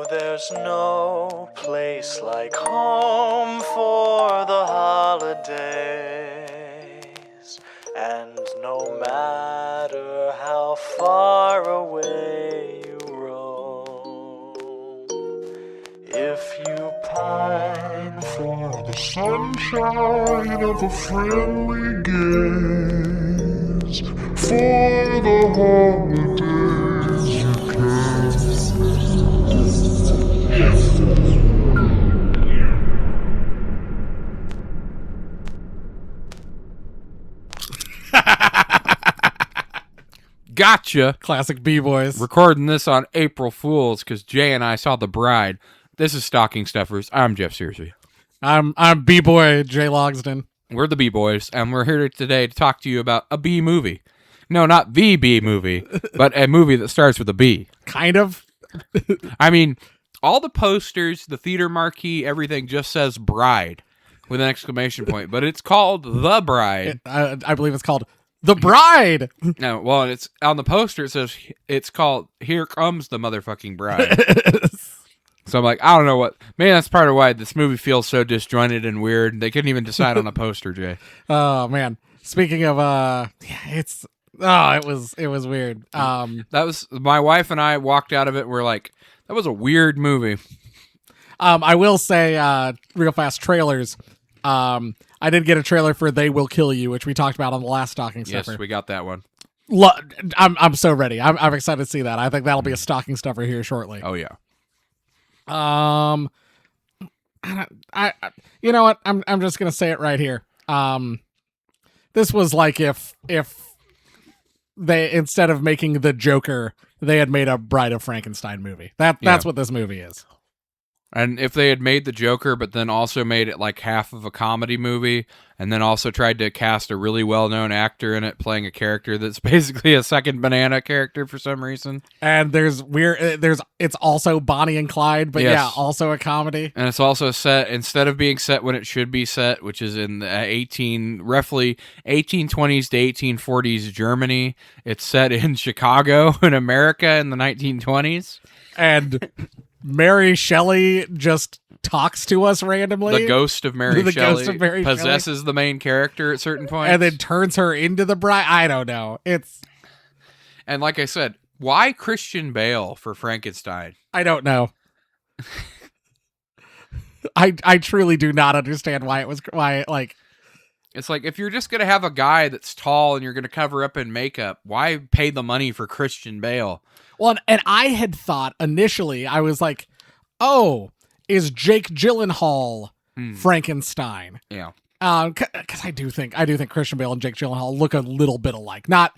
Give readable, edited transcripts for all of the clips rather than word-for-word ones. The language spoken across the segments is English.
there's no place like home for the holidays. And no matter how far away you roam, if you pine for the sunshine of a friendly gaze, for the holidays you can. Gotcha. Classic B-Boys. Recording this on April Fools because Jay and I saw The Bride. This is Stocking Stuffers. I'm Jeff Searcy. I'm B-Boy Jay Logsden. We're the B-Boys, and we're here today to talk to you about a B movie. No, not the B movie, but a movie that starts with a B. Kind of. I mean, all the posters, the theater marquee, everything just says Bride with an exclamation point, but it's called The Bride. I believe it's called The Bride. No, well, it's on the poster. It says it's called Here Comes the Motherfucking Bride. So I'm like, I don't know what. Maybe that's part of why this movie feels so disjointed and weird. They couldn't even decide on the poster, Jay. Oh man. Speaking of, it was weird. That was my wife and I walked out of it. We're like, that was a weird movie. I will say, real fast trailers. I did get a trailer for They Will Kill You, which we talked about on the last Stocking Stuffer. Yes, we got that one. I'm so ready. I'm excited to see that. I think that'll be a Stocking Stuffer here shortly. Oh yeah. I you know what? I'm just gonna say it right here. This was like if they, instead of making the Joker, they had made a Bride of Frankenstein movie. That's what this movie is. And if they had made the Joker, but then also made it like half of a comedy movie, and then also tried to cast a really well-known actor in it playing a character that's basically a second Banana character for some reason. And it's also Bonnie and Clyde, but yeah, also a comedy. And it's also set, instead of being set when it should be set, which is in the roughly 1820s to 1840s Germany, it's set in Chicago in America in the 1920s. And Mary Shelley just talks to us randomly. The ghost of Mary Shelley possesses the main character at certain points. And then turns her into the bride. I don't know. And like I said, why Christian Bale for Frankenstein? I don't know. I truly do not understand It's like, if you're just going to have a guy that's tall and you're going to cover up in makeup, why pay the money for Christian Bale? Well, and I had thought initially, I was like, oh, is Jake Gyllenhaal Frankenstein? Yeah. Because I do think Christian Bale and Jake Gyllenhaal look a little bit alike. Not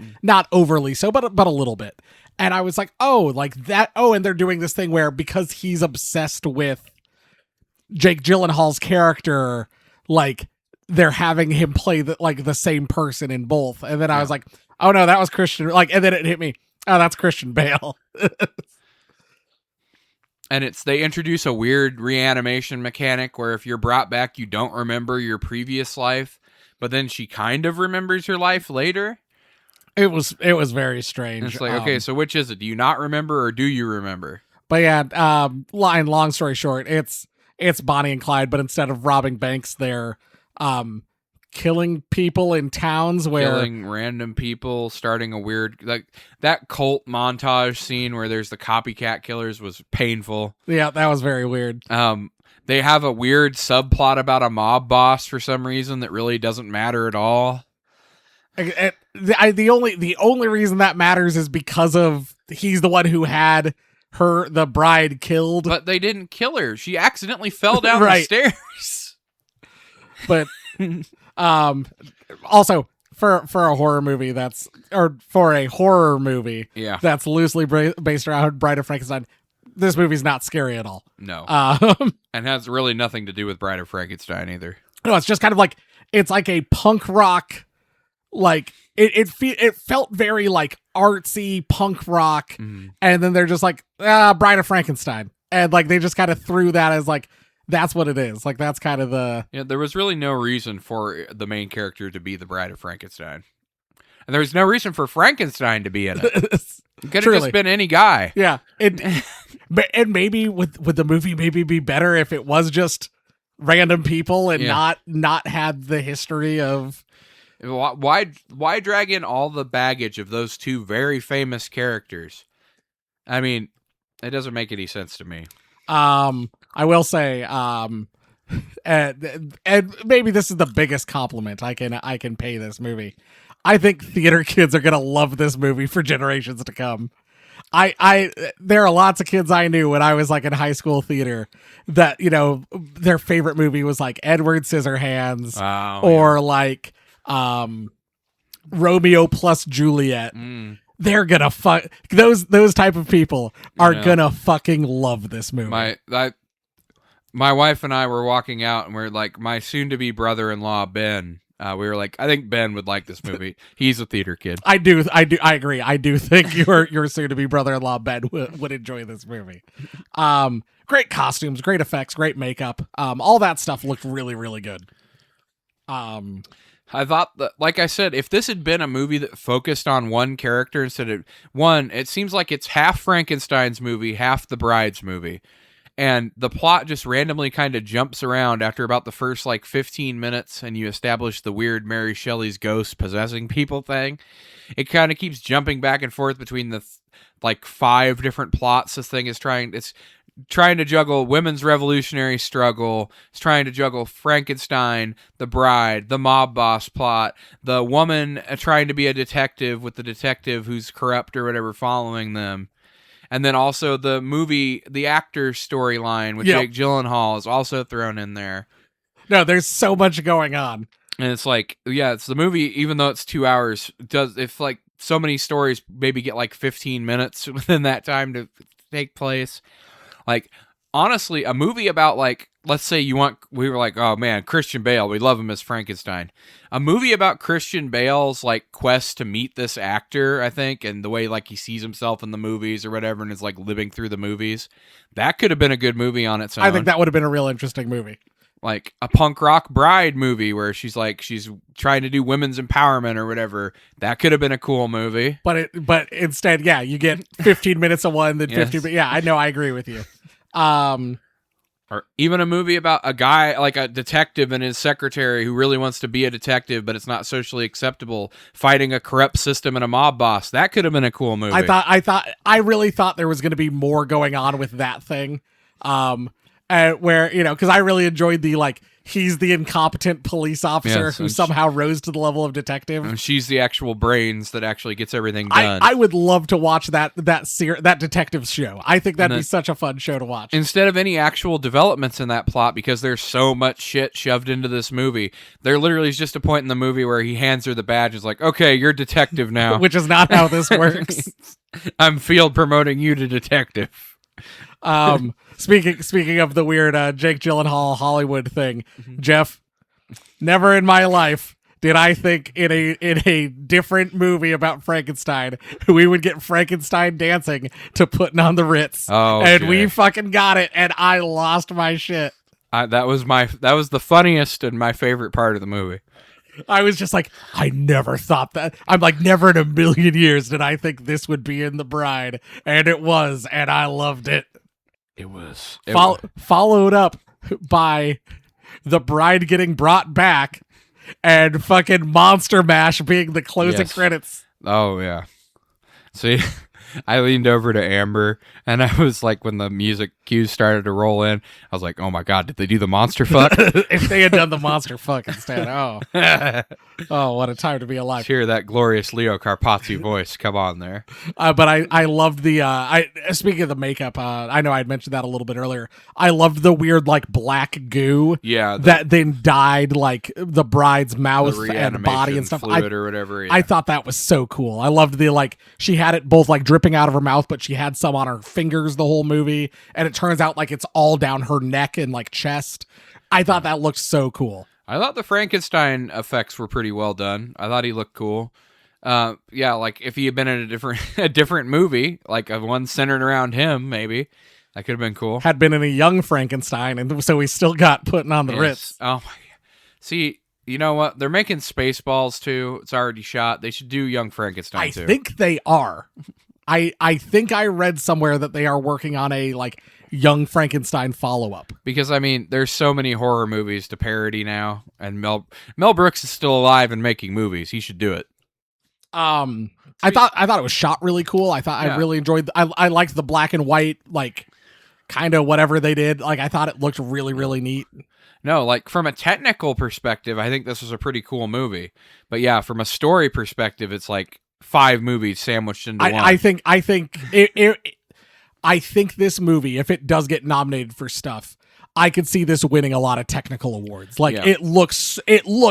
overly so, but a little bit. And I was like, oh, like that. Oh, and they're doing this thing where because he's obsessed with Jake Gyllenhaal's character, like they're having him play the same person in both. And then I was like, oh no, that was Christian. Like, and then it hit me. Oh, that's Christian Bale. And they introduce a weird reanimation mechanic where if you're brought back, you don't remember your previous life, but then she kind of remembers your life later. It was very strange. And it's like, okay, so which is it? Do you not remember or do you remember? But yeah, long story short, it's Bonnie and Clyde, but instead of robbing banks, they're killing people in towns killing random people, starting a weird, like that cult montage scene where there's the copycat killers was painful. Yeah, that was very weird. They have a weird subplot about a mob boss for some reason that really doesn't matter at all. The only reason that matters is because of he's the one who had the bride killed. But they didn't kill her. She accidentally fell down the stairs. But also for a horror movie that's loosely based around Bride of Frankenstein, this movie's not scary at all. No. And has really nothing to do with Bride of Frankenstein either. No, it's just kind of like, it's like a punk rock, like it felt very like artsy punk rock, and then they're just like Bride of Frankenstein, and like they just kind of threw that as like, that's what it is. Like, that's kind of the... Yeah, there was really no reason for the main character to be the Bride of Frankenstein. And there was no reason for Frankenstein to be in it. It could have just been any guy. Yeah. And maybe would the movie maybe be better if it was just random people and not had the history of. Why drag in all the baggage of those two very famous characters? I mean, it doesn't make any sense to me. I will say, and maybe this is the biggest compliment I can pay this movie. I think theater kids are gonna love this movie for generations to come. There are lots of kids I knew when I was like in high school theater that, you know, their favorite movie was like Edward Scissorhands or like Romeo plus Juliet. They're gonna fuck those type of people are gonna fucking love this movie. My wife and I were walking out and we're like, my soon to be brother-in-law Ben. We were like, I think Ben would like this movie. He's a theater kid. I agree. I do think your soon to be brother-in-law Ben would enjoy this movie. Great costumes, great effects, great makeup. All that stuff looked really, really good. I thought that, like I said, if this had been a movie that focused on one character instead of one, it seems like it's half Frankenstein's movie, half the Bride's movie. And the plot just randomly kind of jumps around after about the first like 15 minutes and you establish the weird Mary Shelley's ghost possessing people thing. It kind of keeps jumping back and forth between the like 5 different plots this thing is trying. It's trying to juggle women's revolutionary struggle. It's trying to juggle Frankenstein, the bride, the mob boss plot, the woman trying to be a detective with the detective who's corrupt or whatever following them. And then also the movie, the actor storyline with Jake Gyllenhaal is also thrown in there. No, there's so much going on. And it's like, yeah, it's the movie, even though it's 2 hours, if like so many stories maybe get like 15 minutes within that time to take place. Like, honestly, a movie about like, let's say we were like, oh man, Christian Bale, we love him as Frankenstein. A movie about Christian Bale's like quest to meet this actor, I think, and the way like he sees himself in the movies or whatever and is like living through the movies. That could have been a good movie on its own. I think that would have been a real interesting movie. Like a punk rock bride movie where she's trying to do women's empowerment or whatever. That could have been a cool movie. But instead, yeah, you get 15 minutes of one, then 15. Yeah, I know, I agree with you. Or even a movie about a guy, like a detective and his secretary who really wants to be a detective, but it's not socially acceptable, fighting a corrupt system and a mob boss. That could have been a cool movie. I really thought there was going to be more going on with that thing. Where, you know, because I really enjoyed the, like, he's the incompetent police officer who somehow rose to the level of detective. And she's the actual brains that actually gets everything done. I would love to watch that detective show. I think that'd be such a fun show to watch. Instead of any actual developments in that plot, because there's so much shit shoved into this movie, there literally is just a point in the movie where he hands her the badge and is like, okay, you're detective now. Which is not how this works. I'm field promoting you to detective. Speaking of the weird Jake Gyllenhaal Hollywood thing, Jeff, never in my life did I think in a different movie about Frankenstein we would get Frankenstein dancing to Putting on the Ritz. Oh, and we fucking got it, and I lost my shit. That was the funniest and my favorite part of the movie. I was just like, I never thought that. I'm like, never in a million years did I think this would be in The Bride, and it was, and I loved it. It was followed up by The Bride getting brought back and fucking Monster Mash being the closing credits. Oh yeah. See, I leaned over to Amber and I was like, when the music cues started to roll in, I was like, oh my God, did they do the monster fuck? If they had done the monster fuck instead, oh, what a time to be alive. Hear that glorious Leo Carpazzi voice come on there. But I loved speaking of the makeup, I know I'd mentioned that a little bit earlier. I loved the weird like black goo that then dyed like the bride's mouth and body and stuff. Fluid or whatever. Yeah. I thought that was so cool. I loved the like, she had it both like dripping out of her mouth, but she had some on her fingers the whole movie, and it turns out like it's all down her neck and like chest. I thought that looked so cool. I thought the Frankenstein effects were pretty well done. I thought he looked cool. Yeah, like if he had been in a different movie, like a one centered around him, maybe that could have been cool. Had been in a young Frankenstein, and so we still got Putting on the Ritz. Oh my God. See, you know what? They're making Spaceballs too. It's already shot. They should do Young Frankenstein too. I think they are. I think I read somewhere that they are working on a like Young Frankenstein follow-up. Because I mean, there's so many horror movies to parody now, and Mel Brooks is still alive and making movies. He should do it. I thought it was shot really cool. I really enjoyed. I liked the black and white, like kind of whatever they did. Like I thought it looked really really neat. No, like from a technical perspective, I think this was a pretty cool movie. But yeah, from a story perspective, it's like 5 movies sandwiched into one. I think this movie, if it does get nominated for stuff, I could see this winning a lot of technical awards. Like it looks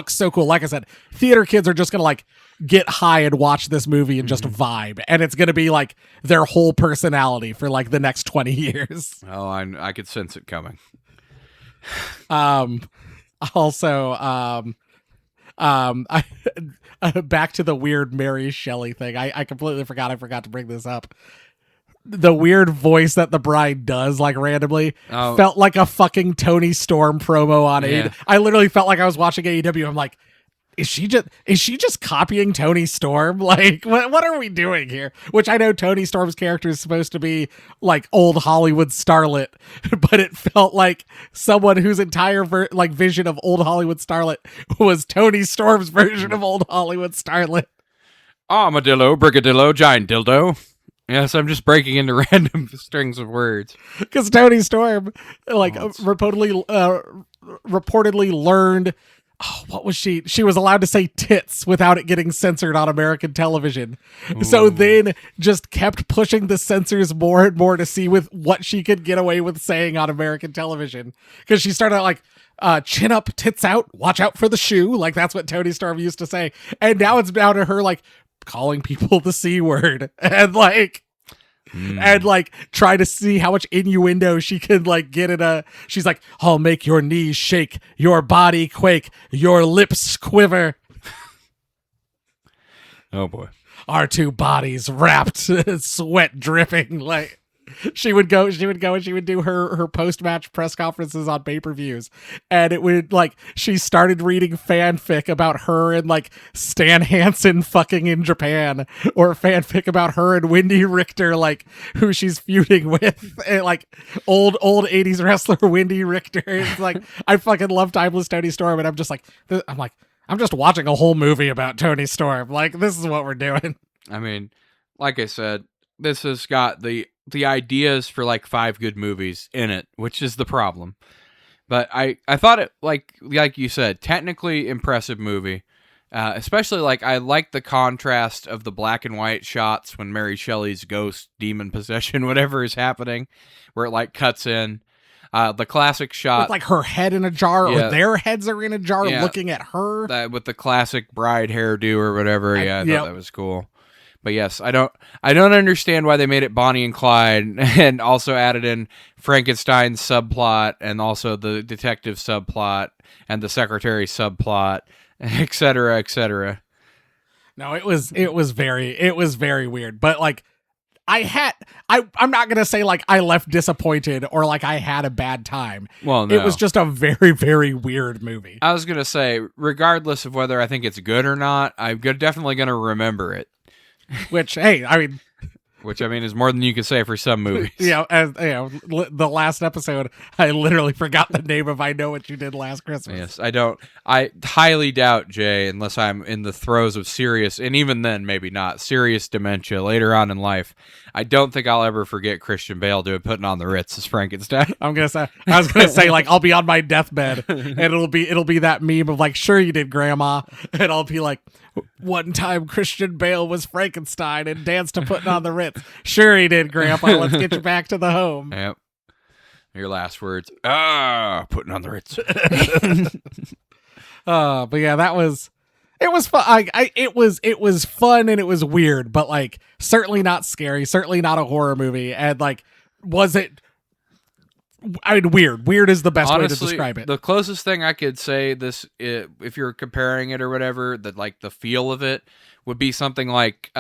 so cool. Like I said, theater kids are just gonna like get high and watch this movie and just vibe, and it's gonna be like their whole personality for like the next 20 years. Oh, I could sense it coming. Also, back to the weird Mary Shelley thing. I completely forgot. I forgot to bring this up. The weird voice that the bride does, like randomly, felt like a fucking Tony Storm promo on AEW. I literally felt like I was watching AEW. I'm like, is she just copying Tony Storm? Like, what are we doing here? Which I know Tony Storm's character is supposed to be like old Hollywood starlet, but it felt like someone whose entire vision of old Hollywood starlet was Tony Storm's version of old Hollywood starlet. Armadillo, brigadillo, giant dildo. Yes, I'm just breaking into random strings of words. Because Tony Storm, reportedly learned. Oh, what was she? She was allowed to say tits without it getting censored on American television. Ooh. So then just kept pushing the censors more and more to see with what she could get away with saying on American television. Because she started like, chin up, tits out, watch out for the shoe. Like that's what Tony Storm used to say. And now it's down to her like calling people the C word and like... And like try to see how much innuendo she could like get in she's like, I'll make your knees shake, your body quake, your lips quiver. Oh boy. Our two bodies wrapped, sweat dripping. Like she would go and she would do her post-match press conferences on pay-per-views, and it would like she started reading fanfic about her and like Stan Hansen fucking in Japan, or fanfic about her and Wendy Richter, like who she's feuding with, and, like old 80s wrestler Wendy Richter. It's like I fucking love Timeless Tony Storm, and I'm just watching a whole movie about Tony Storm. Like this is what we're doing. I mean, like I said, this has got the ideas for like 5 good movies in it, which is the problem. But I thought it, like you said, technically impressive movie. Especially like I like the contrast of the black and white shots when Mary Shelley's ghost, demon possession, whatever is happening, where it like cuts in. The classic shot with like her head in a jar, or their heads are in a jar looking at her. With the classic bride hairdo or whatever. I thought that was cool. But yes, I don't understand why they made it Bonnie and Clyde and also added in Frankenstein's subplot and also the detective subplot and the secretary subplot, etc., etc. No, it was very weird. But like I'm not gonna say like I left disappointed or like I had a bad time. Well, no. It was just a very, very weird movie. I was gonna say, regardless of whether I think it's good or not, I'm definitely gonna remember it. Which, hey, I mean... Which, I mean, is more than you can say for some movies. The last episode, I literally forgot the name of I Know What You Did Last Christmas. Yes, I highly doubt, Jay, unless I'm in the throes of serious, and even then, maybe not, serious dementia later on in life, I don't think I'll ever forget Christian Bale putting on the Ritz as Frankenstein. I was gonna say, like, I'll be on my deathbed, and it'll be that meme of, like, sure you did, Grandma, and I'll be like, one time Christian Bale was Frankenstein and danced to Putting on the Ritz. Sure he did, Grandpa. Let's get you back to the home. Yep. Your last words. Putting on the Ritz. But yeah, it was fun. It was fun and it was weird, but like certainly not scary, certainly not a horror movie. And like, was it? I mean, weird. Weird is the best way to describe it. The closest thing I could say if you're comparing it or whatever, that like the feel of it would be something like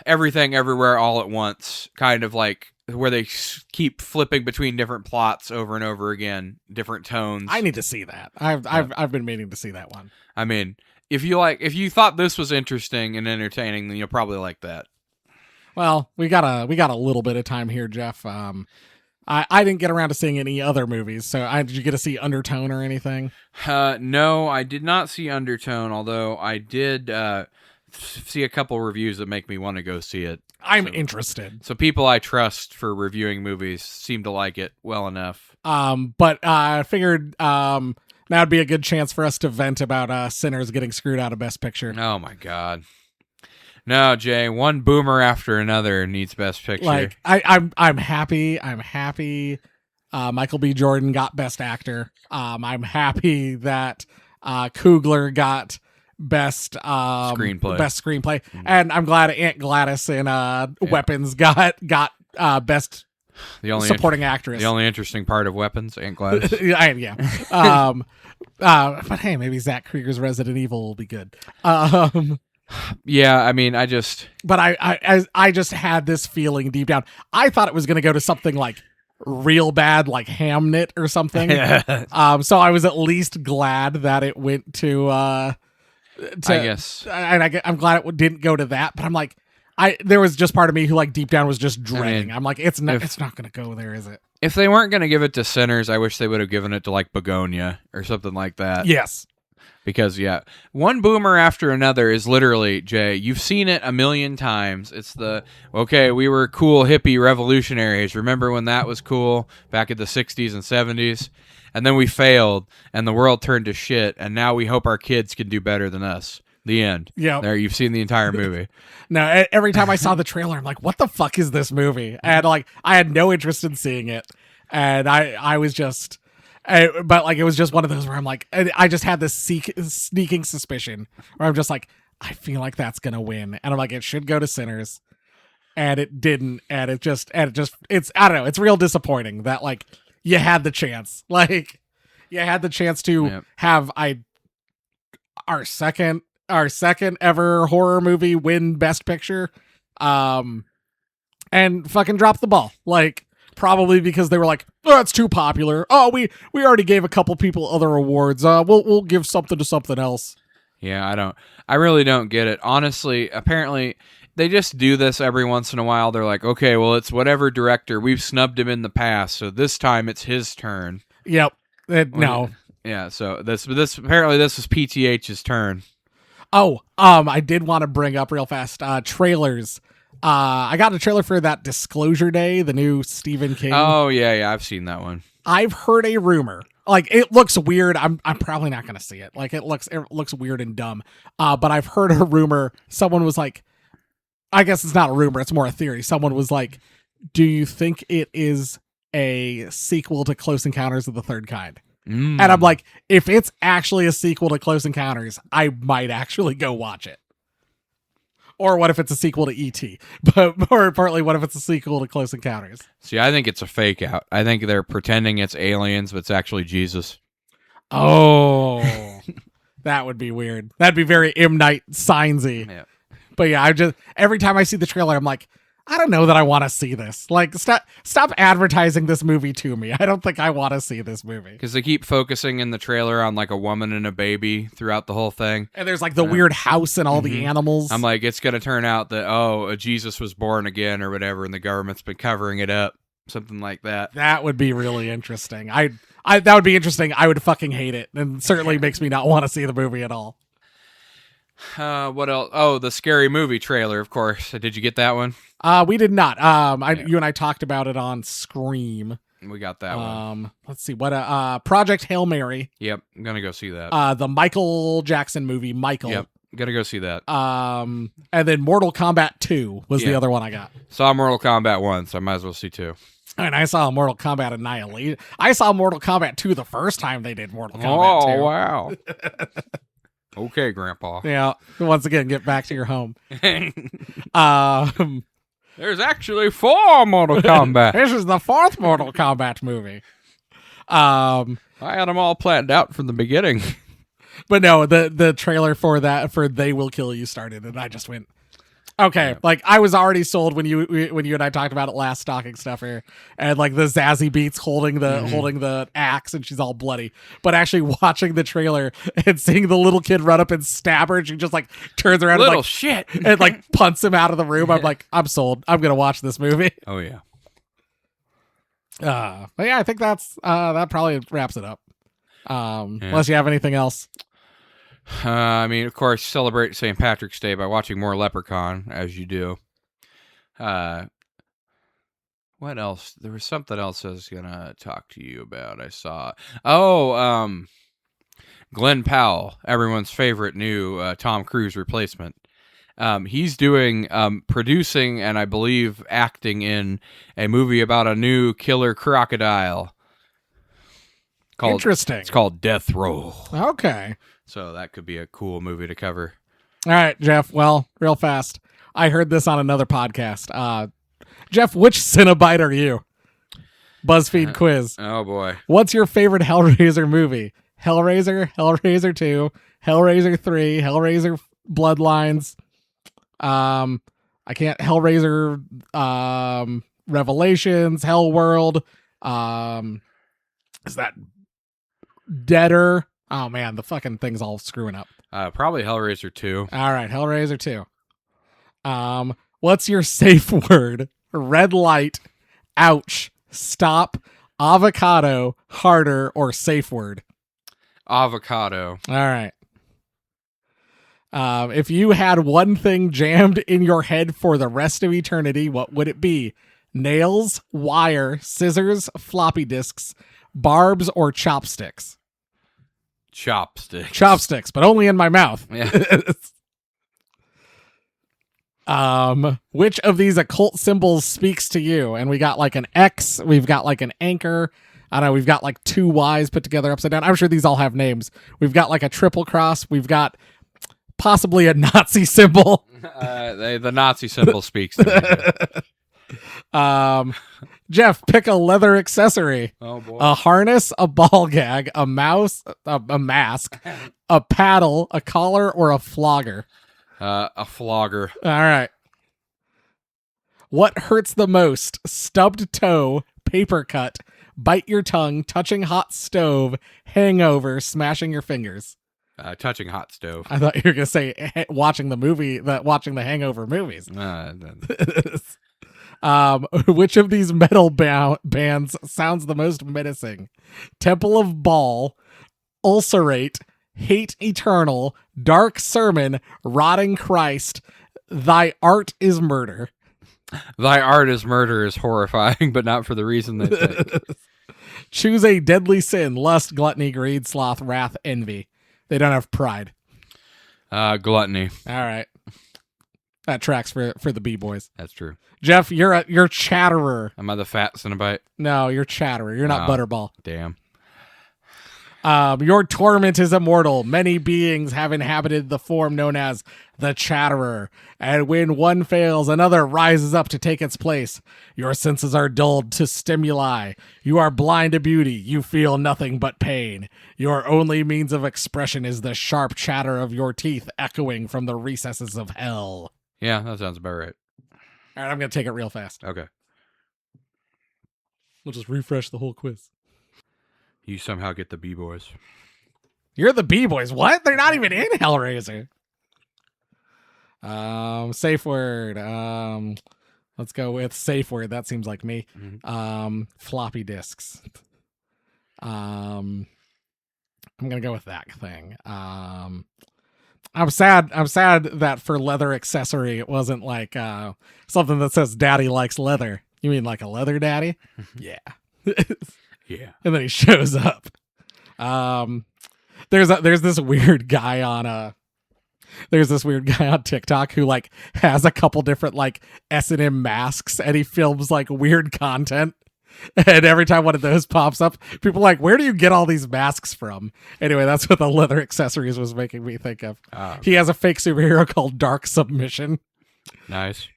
Everything Everywhere All at Once, kind of like where they keep flipping between different plots over and over again, different tones. I need to see that. I've been meaning to see that one. I mean, if you thought this was interesting and entertaining, then you'll probably like that. Well, we got a little bit of time here, Jeff. I didn't get around to seeing any other movies, so did you get to see Undertone or anything? No, I did not see Undertone, although I did see a couple reviews that make me want to go see it. I'm interested. So people I trust for reviewing movies seem to like it well enough. But I figured that would be a good chance for us to vent about Sinners getting screwed out of Best Picture. Oh my God. No, Jay, one boomer after another needs Best Picture. Like I'm happy. Michael B. Jordan got Best Actor. I'm happy that Coogler got Best Screenplay. Best Screenplay, and I'm glad Aunt Gladys in Weapons got Best Supporting Actress. The only interesting part of Weapons, Aunt Gladys. yeah. But hey, maybe Zach Krieger's Resident Evil will be good. Yeah, I mean, I just had this feeling deep down. I thought it was going to go to something like real bad, like Hamnet or something. So I was at least glad that it went to I guess, and I'm glad it didn't go to that. But I'm like, there was just part of me who like deep down was just dreading. I'm like, it's not going to go there, is it? If they weren't going to give it to Sinners, I wish they would have given it to like Begonia or something like that. Yes. Because, one boomer after another is literally, Jay, you've seen it a million times. It's we were cool hippie revolutionaries. Remember when that was cool back in the 60s and 70s? And then we failed, and the world turned to shit, and now we hope our kids can do better than us. The end. Yeah. There, you've seen the entire movie. No, every time I saw the trailer, I'm like, what the fuck is this movie? And like, I had no interest in seeing it. And I was just... but like it was just one of those where I'm like, I just had this sneaking suspicion where I'm just like, I feel like that's gonna win, and I'm like, it should go to Sinners, and it didn't, and it's I don't know, it's real disappointing that like you had the chance, to have our second ever horror movie win Best Picture, and fucking drop the ball, like. Probably because they were like, oh, it's too popular. Oh, we already gave a couple people other awards. We'll give something to something else. Yeah, I really don't get it. Honestly, apparently they just do this every once in a while. They're like, okay, well, it's whatever director. We've snubbed him in the past, so this time it's his turn. Yep. No. Yeah, so this apparently this was PTH's turn. Oh, I did want to bring up real fast trailers. I got a trailer for that Disclosure Day, the new Stephen King. Oh yeah, I've seen that one. I've heard a rumor. Like it looks weird. I'm probably not going to see it. Like it looks weird and dumb. But I've heard a rumor. Someone was like, I guess it's not a rumor, it's more a theory. Someone was like, do you think it is a sequel to Close Encounters of the Third Kind? And I'm like, if it's actually a sequel to Close Encounters, I might actually go watch it. Or what if it's a sequel to E.T.? But more importantly, what if it's a sequel to Close Encounters? See, I think it's a fake out. I think they're pretending it's aliens, but it's actually Jesus. Oh, that would be weird. That'd be very M. Night Signs-y. Yeah. But yeah, every time I see the trailer, I'm like, I don't know that I want to see this. Like, stop advertising this movie to me. I don't think I want to see this movie. Because they keep focusing in the trailer on like a woman and a baby throughout the whole thing. And there's like the weird house and all the animals. I'm like, it's going to turn out that, Jesus was born again or whatever, and the government's been covering it up. Something like that. That would be really interesting. That would be interesting. I would fucking hate it. And certainly makes me not want to see the movie at all. What else? Oh, the Scary Movie trailer, of course. Did you get that one? We did not. You and I talked about it on Scream. We got that one. Let's see what Project Hail Mary. Yep, I'm gonna go see that. The Michael Jackson movie, Michael. Yep, gonna go see that. And then Mortal Kombat 2 was the other one I got. Saw Mortal Kombat 1, so I might as well see 2. And I saw Mortal Kombat Annihilation. I saw Mortal Kombat 2 the first time they did Mortal Kombat 2. Oh, wow. Okay, Grandpa. Yeah. Once again, get back to your home. There's actually 4 Mortal Kombat. This is the 4th Mortal Kombat movie. I had them all planned out from the beginning. But no, the trailer for They Will Kill You started, and I just went, Okay, Yeah. like I was already sold when you and I talked about it last stocking stuffer, and like the Zazie Beetz holding the axe, and she's all bloody. But actually watching the trailer and seeing the little kid run up and stab her, and she just like turns around Little and like shit. and like punts him out of the room. I'm like, I'm sold. I'm gonna watch this movie. Oh yeah. But yeah, I think that probably wraps it up. Unless you have anything else. I mean, of course, celebrate St. Patrick's Day by watching more Leprechaun, as you do. What else? There was something else I was gonna talk to you about. I saw. Glenn Powell, everyone's favorite new Tom Cruise replacement. He's doing producing and I believe acting in a movie about a new killer crocodile. Interesting. It's called Death Row. Okay. So that could be a cool movie to cover. All right, Jeff. Well, real fast. I heard this on another podcast. Jeff, which Cinnabite are you? BuzzFeed quiz. Oh boy. What's your favorite Hellraiser movie? Hellraiser, Hellraiser 2, Hellraiser 3, Hellraiser Bloodlines. Hellraiser Revelations, Hellworld. Is that Deader? Oh man, the fucking thing's all screwing up. Probably Hellraiser 2. All right, Hellraiser 2. What's your safe word? Red light, ouch, stop, avocado, harder, or safe word? Avocado. All right. If you had one thing jammed in your head for the rest of eternity, what would it be? Nails, wire, scissors, floppy disks, barbs, or chopsticks? Chopsticks. Chopsticks, but only in my mouth. Yeah. Which of these occult symbols speaks to you? And we got like an X, we've got like an anchor. I don't know, we've got like two Y's put together upside down. I'm sure these all have names. We've got like a triple cross. We've got possibly a Nazi symbol. The Nazi symbol speaks to me. Jeff, pick a leather accessory. Oh boy. A harness, a ball gag, a mouse, a mask, a paddle, a collar, or a flogger. A flogger. All right. What hurts the most? Stubbed toe, paper cut, bite your tongue, touching hot stove, hangover, smashing your fingers. Touching hot stove. I thought you were gonna say watching the Hangover movies. Which of these metal bands sounds the most menacing? Temple of Baal, Ulcerate, Hate Eternal, Dark Sermon, Rotting Christ, Thy Art is Murder. Thy Art is Murder is horrifying, but not for the reason they think. Choose a deadly sin: lust, gluttony, greed, sloth, wrath, envy. They don't have pride. Gluttony. All right. That tracks for the B-boys. That's true. Jeff, you're Chatterer. Am I the fat Cenobite? No, you're Chatterer. You're not Butterball. Damn. Your torment is immortal. Many beings have inhabited the form known as the Chatterer, and when one fails, another rises up to take its place. Your senses are dulled to stimuli. You are blind to beauty. You feel nothing but pain. Your only means of expression is the sharp chatter of your teeth echoing from the recesses of hell. Yeah, that sounds about right. All right, I'm going to take it real fast. Okay. We'll just refresh the whole quiz. You somehow get the B-boys. You're the B-boys. What? They're not even in Hellraiser. Safe word. Let's go with safe word. That seems like me. Mm-hmm. Floppy disks. I'm gonna go with that thing. I'm sad that for leather accessory it wasn't like something that says daddy likes leather. You mean like a leather daddy? Yeah. Yeah. And then he shows up. There's this weird guy on TikTok who like has a couple different like S&M masks, and he films like weird content. And every time one of those pops up, people are like, where do you get all these masks from? Anyway, that's what the leather accessories was making me think of. He has a fake superhero called Dark Submission. Nice.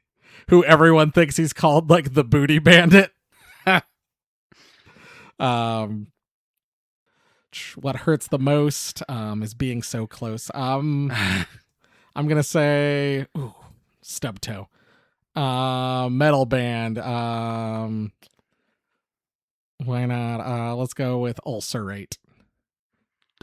Who everyone thinks he's called like the Booty Bandit. What hurts the most is being so close. I'm gonna say stub toe. Metal band. Why not? Let's go with ulcerate.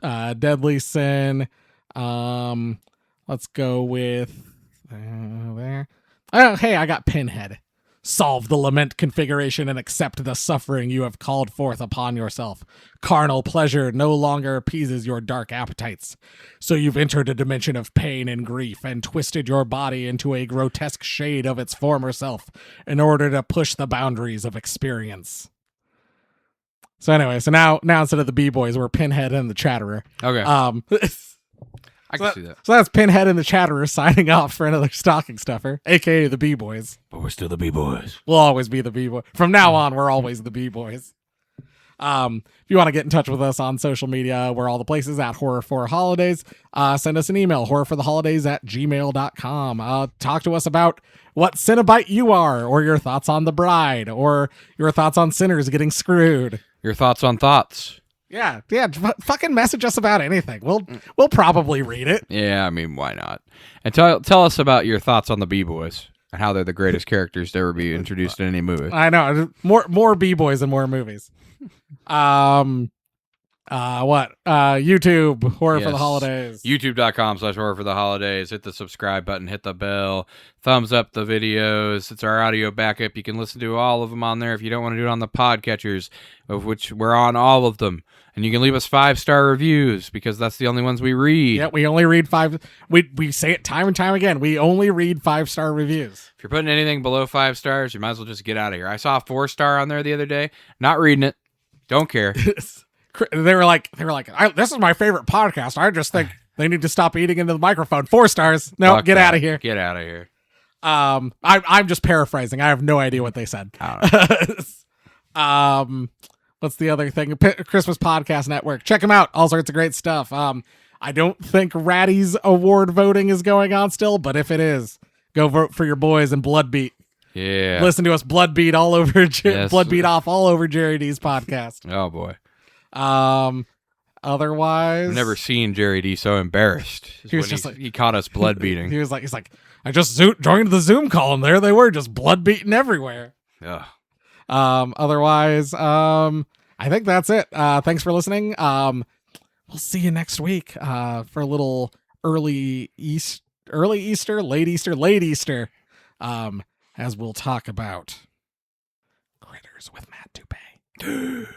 Deadly sin. Let's go with there. Oh, hey, I got Pinhead. Solve the lament configuration and accept the suffering you have called forth upon yourself. Carnal pleasure no longer appeases your dark appetites. So you've entered a dimension of pain and grief and twisted your body into a grotesque shade of its former self in order to push the boundaries of experience. So anyway, now instead of the B-Boys, we're Pinhead and the Chatterer. Okay. I can see that. So that's Pinhead and the Chatterer signing off for another stocking stuffer, aka the B-Boys. But we're still the B-Boys. We'll always be the B-Boys. From now on, we're always the B-Boys. If you want to get in touch with us on social media, we're all the places at Horror for Holidays. Send us an email, horrorfortheholidays@gmail.com. Talk to us about what Cenobite you are, or your thoughts on The Bride, or your thoughts on Sinners getting screwed. Your thoughts on thoughts. Yeah, fucking message us about anything. We'll probably read it. Yeah, I mean, why not? And tell us about your thoughts on the B-Boys and how they're the greatest characters to ever be introduced in any movie. I know. More B-Boys and more movies. YouTube, Horror for the Holidays. YouTube.com/horror for the holidays. Hit the subscribe button, hit the bell, thumbs up the videos. It's our audio backup. You can listen to all of them on there if you don't want to do it on the podcatchers, of which we're on all of them. And you can leave us 5-star reviews because that's the only ones we read. Yeah, we only read 5. We say it time and time again. We only read 5-star reviews. If you're putting anything below 5 stars, you might as well just get out of here. I saw a 4-star on there the other day. Not reading it. Don't care. They were like, this is my favorite podcast. I just think they need to stop eating into the microphone. 4 stars. No, get out of here. Get out of here. I'm just paraphrasing. I have no idea what they said. What's the other thing? Christmas Podcast Network. Check them out. All sorts of great stuff. I don't think Ratty's award voting is going on still, but if it is, go vote for your boys and Bloodbeat. Yeah. Listen to us Bloodbeat all over Bloodbeat off all over Jerry D's podcast. Oh boy. Otherwise, I've never seen Jerry D so embarrassed. He was just like, he caught us blood beating. he's like, I just joined the Zoom call and there they were just blood beating everywhere. Yeah. Otherwise, I think that's it. Thanks for listening. We'll see you next week for a little late Easter, as we'll talk about Critters with Matt Dupay.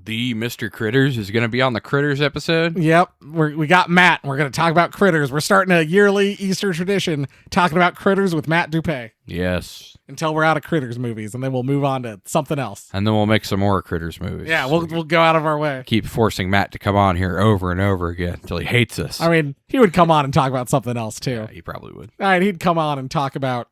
The Mr. Critters is going to be on the Critters episode. Yep. We got Matt. We're going to talk about Critters. We're starting a yearly Easter tradition talking about Critters with Matt Dupay. Yes. Until we're out of Critters movies, and then we'll move on to something else. And then we'll make some more Critters movies. Yeah, we'll go out of our way. Keep forcing Matt to come on here over and over again until he hates us. I mean, he would come on and talk about something else, too. Yeah, he probably would. All right, he'd come on and talk about...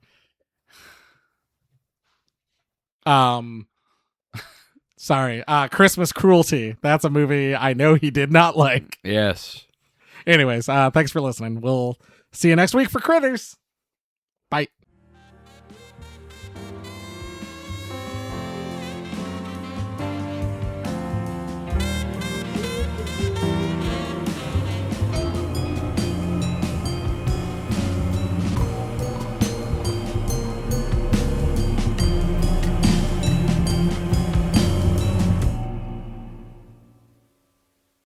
Sorry, Christmas Cruelty. That's a movie I know he did not like. Yes. Anyways, thanks for listening. We'll see you next week for Critters. Bye.